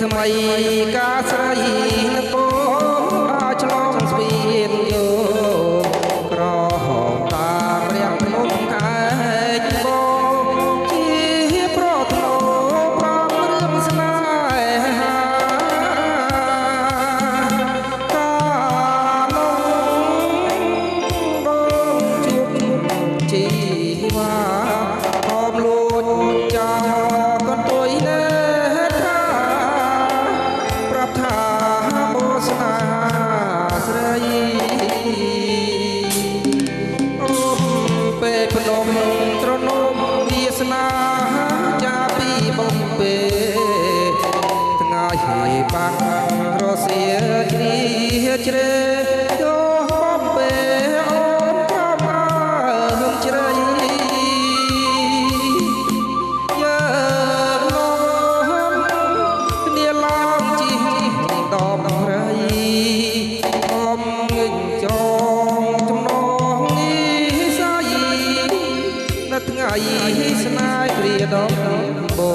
ថ្មីការស្រីនគរអាចឆ្លងស្វៀនយោក្រហមតាមរាំងភ្នំខែកបងជាប្រថ្នូប្រំរឿងស្នេហាកាលបងជួបជីវ៉ាហមលួចចោលកន្ទុយណែត្រនំវាសនាចាពីបំពេថ្ងៃបាំងរសៀជ្រាជ្រេយកបំពេអូនប្រមាជ្រៃយើងនាំគ្នាឡើងជីដបរៃអមងឹងចងចំណងនេះសាយថ្ងៃស្នេហ៍ព្រាដំបូ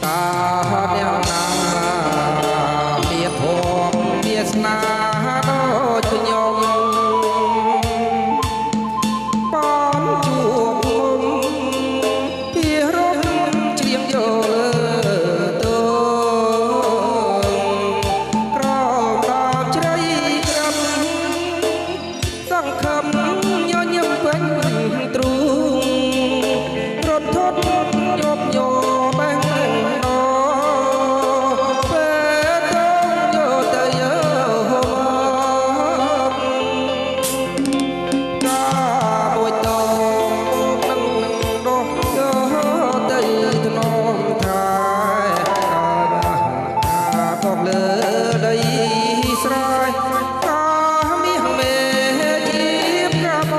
តាអ្នកណាមានធម៌មានស្នេហ៍ដូចខ្ញុំបានជួបមុំពីរំជ្រៀងយកទៅក្រោមដើមជ្រៃក្រំសង្ឃឹមទ្រូងរត់ថត់យកញោបែងណោពេលទៅយកទៅយកមកកាមួយតនឹងដោះយកទៅថ្នមថាកាលើដីស្រែកាមាសមេជាកាប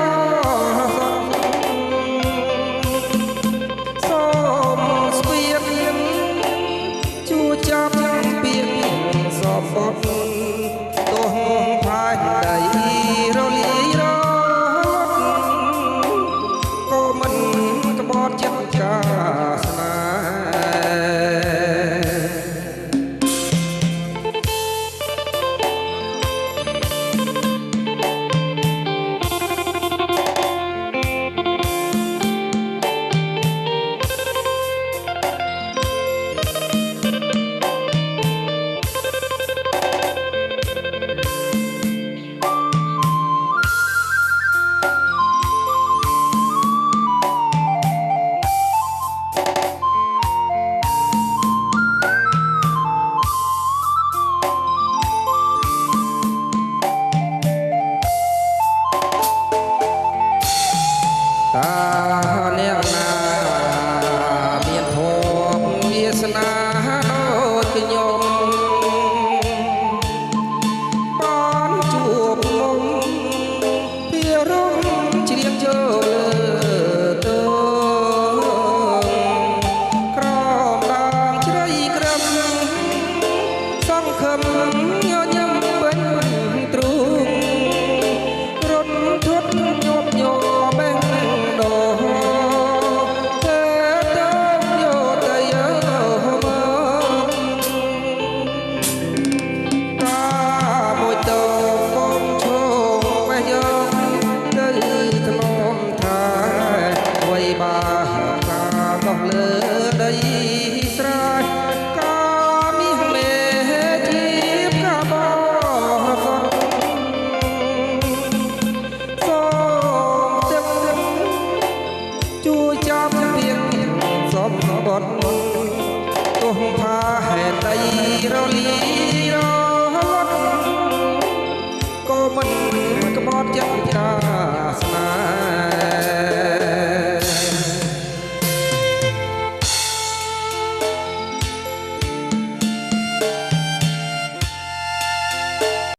បត់ទោះផាយដៃរលាយរត់ក៏មិនក្បត់ចិត្តការស្នេតាអ្នកណាមានធម៌វាសនាដូចខ្ញុំបានជួបមុំពីរំជ្រៀងយកទៅក្រោមដើមជ្រៃក្រឹមសង្ឃឹមញញឹមពេញទ្រូងរត់ធត់ញាប់ញ័របែងលើដីស្រែកាមាសមេជាកាបសតសូមទឹកជួយចាប់ពីសំបត់ទោះផាហេតុដីរលា